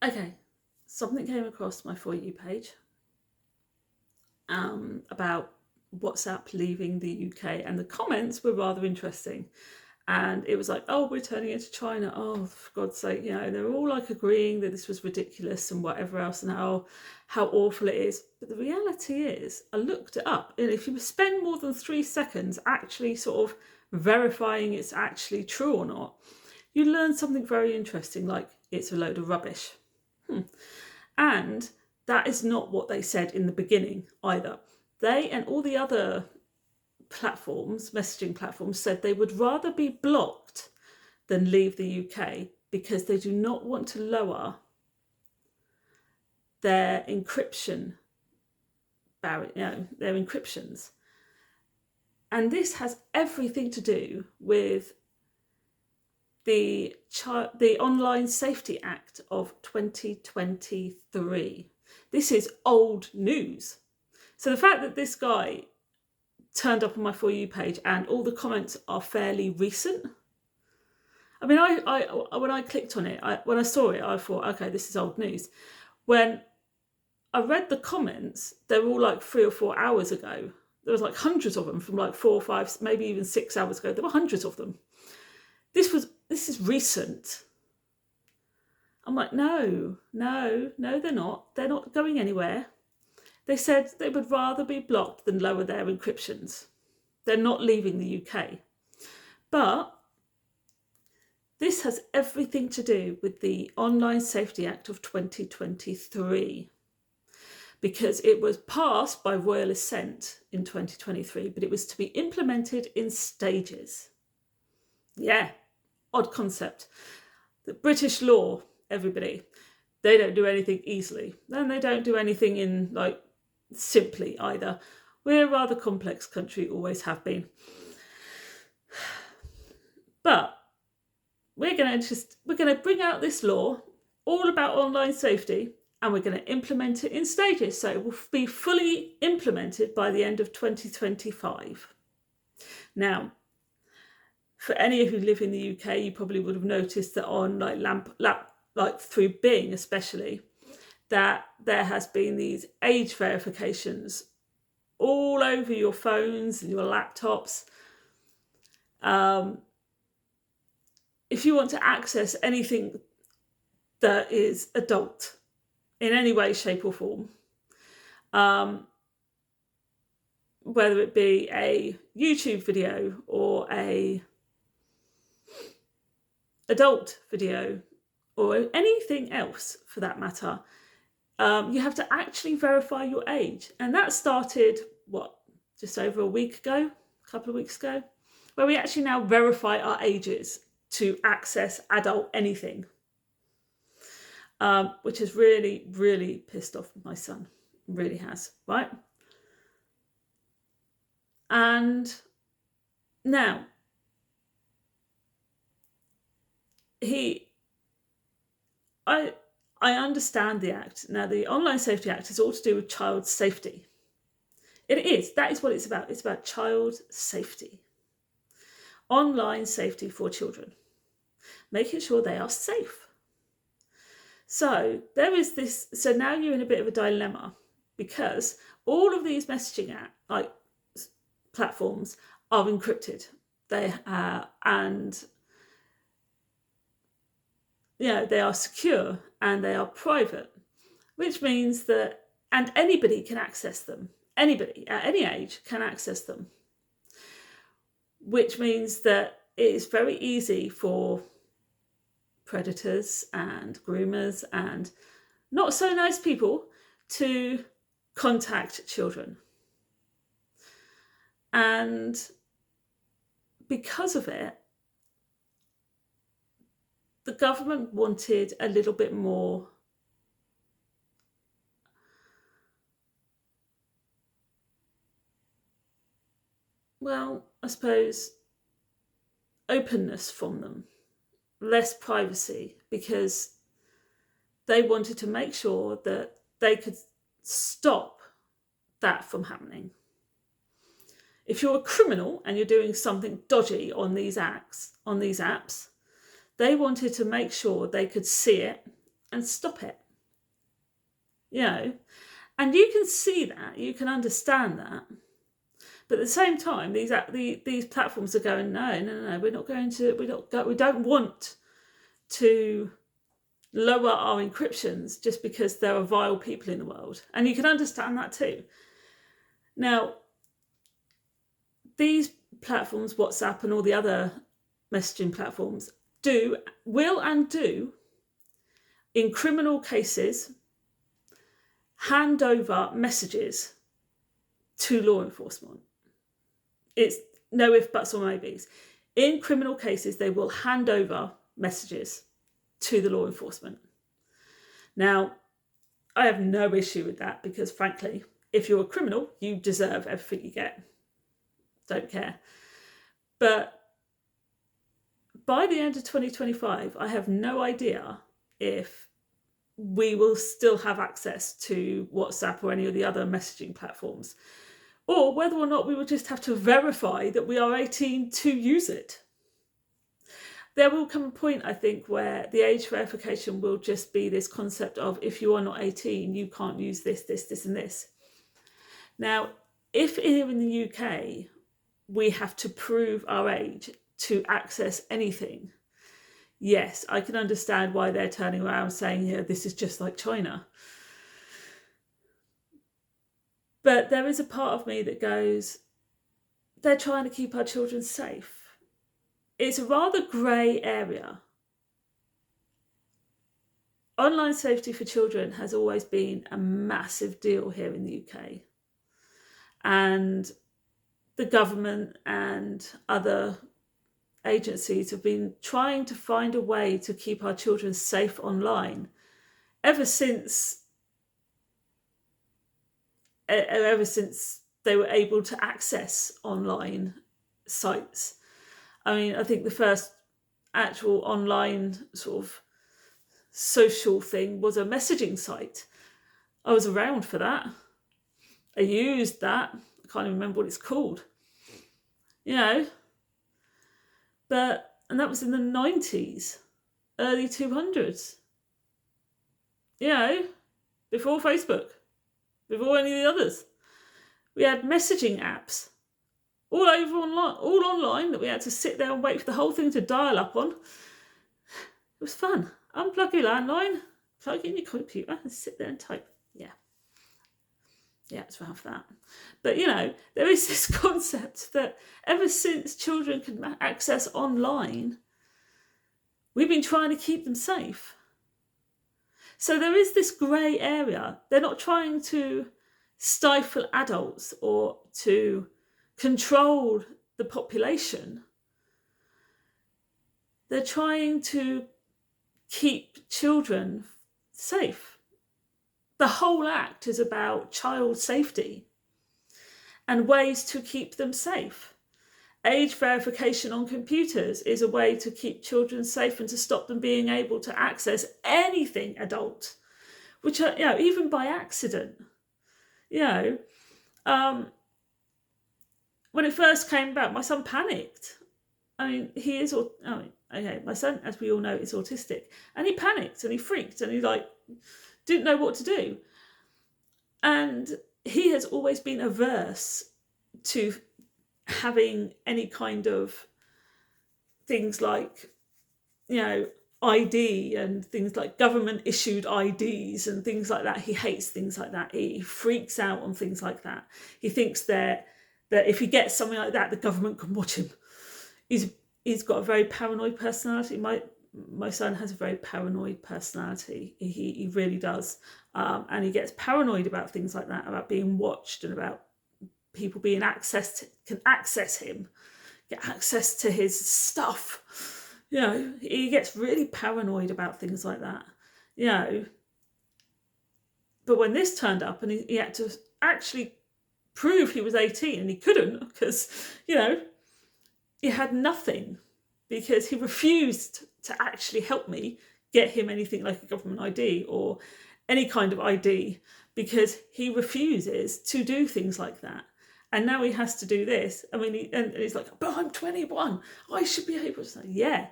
Okay, something came across my For You page about WhatsApp leaving the UK, and the comments were rather interesting. And it was like, oh, we're turning into China. Oh, for God's sake, they were all like agreeing that this was ridiculous and whatever else, and how awful it is. But the reality is, I looked it up, and if you spend more than 3 seconds actually sort of verifying it's actually true or not, you learn something very interesting, like it's a load of rubbish. And that is not what they said in the beginning either. They and all the other platforms, messaging platforms, said they would rather be blocked than leave the UK because they do not want to lower their encryption barrier, their encryptions. And this has everything to do with the Online Safety Act of 2023. This is old news. So the fact that this guy turned up on my For You page and all the comments are fairly recent. I mean, I when I clicked on it, when I saw it, I thought, okay, this is old news. When I read the comments, they were all like 3 or 4 hours ago. There was like hundreds of them from like 4 or 5, maybe even 6 hours ago. There were hundreds of them. This is recent. I'm like, no, they're not. They're not going anywhere. They said they would rather be blocked than lower their encryptions. They're not leaving the UK. But this has everything to do with the Online Safety Act of 2023, because it was passed by royal assent in 2023, but it was to be implemented in stages. Yeah, odd concept. The British law, everybody, they don't do anything easily. And they don't do anything in like simply either. We're a rather complex country, always have been. But we're going to bring out this law all about online safety, and we're going to implement it in stages. So it will be fully implemented by the end of 2025. Now, for any of you who live in the UK, you probably would have noticed that on like through Bing especially, that there has been these age verifications all over your phones and your laptops. If you want to access anything that is adult in any way, shape or form, whether it be a YouTube video or a adult video or anything else for that matter, you have to actually verify your age. And that started, just over a couple of weeks ago, where we actually now verify our ages to access adult anything, which has really, really pissed off my son. Really has, right? And now, I understand the Act. Now, the Online Safety Act is all to do with child safety. It is. That is what it's about. It's about child safety. Online safety for children. Making sure they are safe. So there is this. So now you're in a bit of a dilemma, because all of these messaging platforms are encrypted. They and they are secure and they are private, which means that, and anybody can access them. Anybody at any age can access them, which means that it is very easy for predators and groomers and not so nice people to contact children. And because of it, the government wanted a little bit more I suppose, openness from them, less privacy, because they wanted to make sure that they could stop that from happening. If you're a criminal and you're doing something dodgy on these apps, they wanted to make sure they could see it and stop it. And you can see that, you can understand that. But at the same time, these platforms are going, no, we're not going to, we don't want to lower our encryptions just because there are vile people in the world. And you can understand that too. Now, these platforms, WhatsApp and all the other messaging platforms, will and do, in criminal cases, hand over messages to law enforcement. It's no if, buts or maybes. In criminal cases, they will hand over messages to the law enforcement. Now, I have no issue with that because, frankly, if you're a criminal, you deserve everything you get. Don't care. But by the end of 2025, I have no idea if we will still have access to WhatsApp or any of the other messaging platforms, or whether or not we will just have to verify that we are 18 to use it. There will come a point, I think, where the age verification will just be this concept of if you are not 18, you can't use this, and this. Now, if here in the UK, we have to prove our age to access anything, yes, I can understand why they're turning around saying, yeah, this is just like China. But there is a part of me that goes, they're trying to keep our children safe. It's a rather grey area. Online safety for children has always been a massive deal here in the UK. And the government and other agencies have been trying to find a way to keep our children safe online ever since they were able to access online sites. I mean, I think the first actual online sort of social thing was a messaging site. I was around for that. I used that. I can't even remember what it's called. And that was in the 90s, early 200s. Before Facebook, before any of the others. We had messaging apps all online that we had to sit there and wait for the whole thing to dial up on. It was fun. Unplug your landline, plug in your computer and sit there and type. Yeah, it's around for that. But, there is this concept that ever since children can access online, we've been trying to keep them safe. So there is this grey area. They're not trying to stifle adults or to control the population. They're trying to keep children safe. The whole act is about child safety and ways to keep them safe. Age verification on computers is a way to keep children safe and to stop them being able to access anything adult, which are, even by accident. When it first came about, my son panicked. I mean, my son, as we all know, is autistic, and he panicked and he freaked and he didn't know what to do. And he has always been averse to having any kind of things like, ID and things like government issued IDs and things like that. He hates things like that. He freaks out on things like that. He thinks that if he gets something like that, the government can watch him. He's got a very paranoid personality. My son has a very paranoid personality. He really does. And he gets paranoid about things like that, about being watched and about people being can access him, get access to his stuff. He gets really paranoid about things like that. But when this turned up and he had to actually prove he was 18 and he couldn't because, he had nothing because he refused to actually help me get him anything like a government ID or any kind of ID because he refuses to do things like that. And now he has to do this. I mean, and he's like, but I'm 21. I should be able to say, yeah.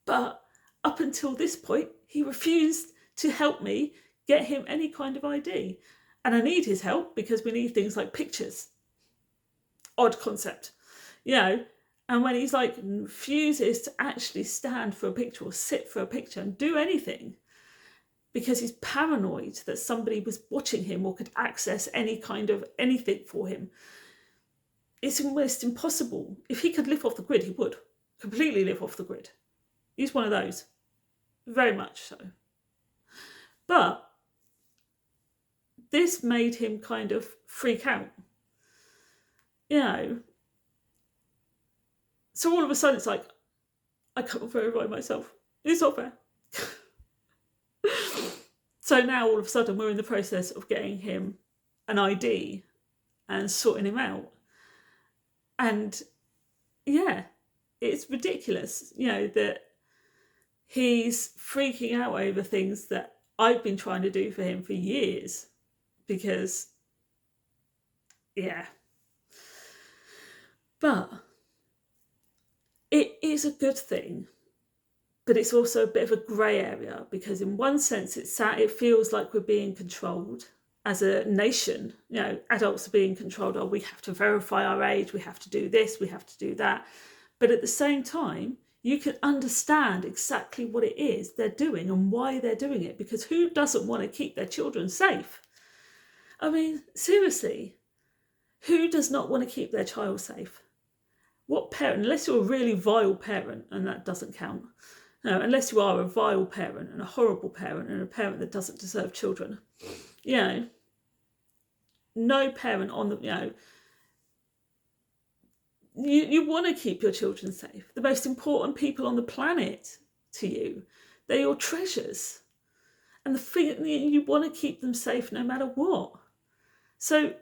But up until this point, he refused to help me get him any kind of ID. And I need his help because we need things like pictures. Odd concept, And when he's like refuses to actually stand for a picture or sit for a picture and do anything because he's paranoid that somebody was watching him or could access any kind of anything for him, it's almost impossible. If he could live off the grid, he would completely live off the grid. He's one of those, very much so. But this made him kind of freak out, So all of a sudden it's like, I can't verify myself. It's not fair. So now all of a sudden we're in the process of getting him an ID and sorting him out. And it's ridiculous, that he's freaking out over things that I've been trying to do for him for years. Because, But it is a good thing, but it's also a bit of a grey area, because in one sense it feels like we're being controlled as a nation. Adults are being controlled. We have to verify our age, we have to do this, we have to do that. But at the same time, you can understand exactly what it is they're doing and why they're doing it, because who doesn't want to keep their children safe? I mean, seriously, who does not want to keep their child safe? What parent, unless you're a really vile parent, and that doesn't count, unless you are a vile parent and a horrible parent and a parent that doesn't deserve children, no parent on the, you want to keep your children safe. The most important people on the planet to you, they're your treasures. And the thing, you want to keep them safe no matter what. So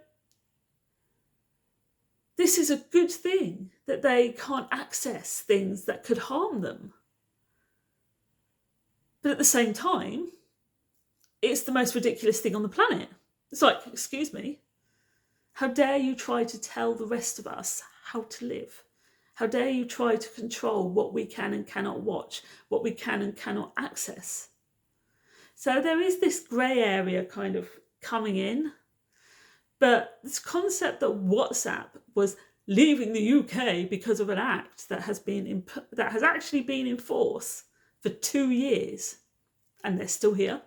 this is a good thing that they can't access things that could harm them. But at the same time, it's the most ridiculous thing on the planet. It's like, excuse me, how dare you try to tell the rest of us how to live? How dare you try to control what we can and cannot watch, what we can and cannot access? So there is this grey area kind of coming in. But this concept that WhatsApp was leaving the UK because of an act that has actually been in force for 2 years, and they're still here,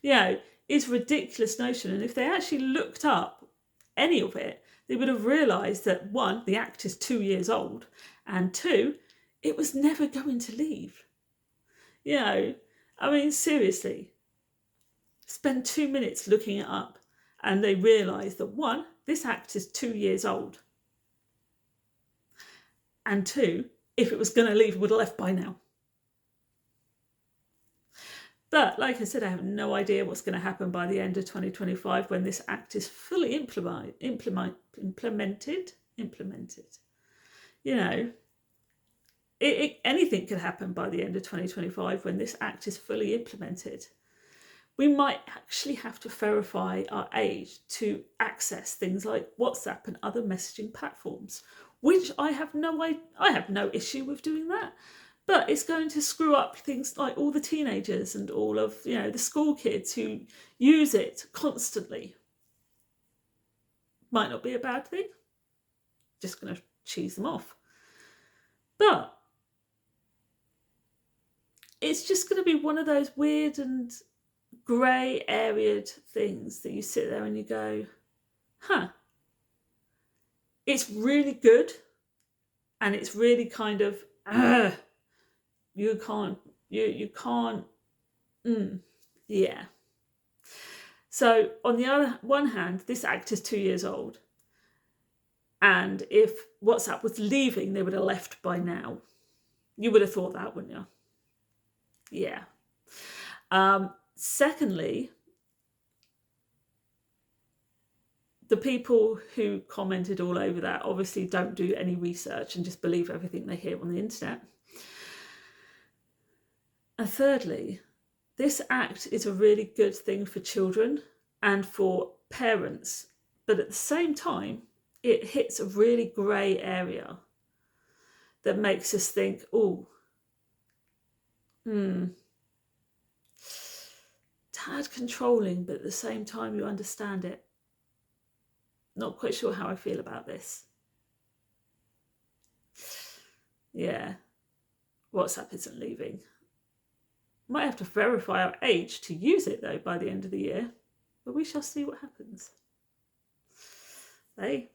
is a ridiculous notion. And if they actually looked up any of it, they would have realised that, one, the act is 2 years old, and two, it was never going to leave. I mean, seriously, spend 2 minutes looking it up, and they realise that, one, this act is 2 years old. And two, if it was going to leave, it would have left by now. But like I said, I have no idea what's going to happen by the end of 2025 when this act is fully implemented. Anything could happen by the end of 2025 when this act is fully implemented. We might actually have to verify our age to access things like WhatsApp and other messaging platforms, which I have no issue with doing that. But it's going to screw up things like all the teenagers and all of the school kids who use it constantly. Might not be a bad thing. Just going to cheese them off. But it's just going to be one of those weird and grey areaed things that you sit there and you go, it's really good, and it's really kind of you can't. So on the other one hand, this act is 2 years old, and if WhatsApp was leaving, they would have left by now. You would have thought that, wouldn't you? Yeah. Secondly, the people who commented all over that obviously don't do any research and just believe everything they hear on the internet. And thirdly, this act is a really good thing for children and for parents, but at the same time, it hits a really grey area that makes us think, tad controlling, but at the same time you understand it. Not quite sure how I feel about this. Yeah, WhatsApp isn't leaving. Might have to verify our age to use it though by the end of the year, but we shall see what happens. Hey.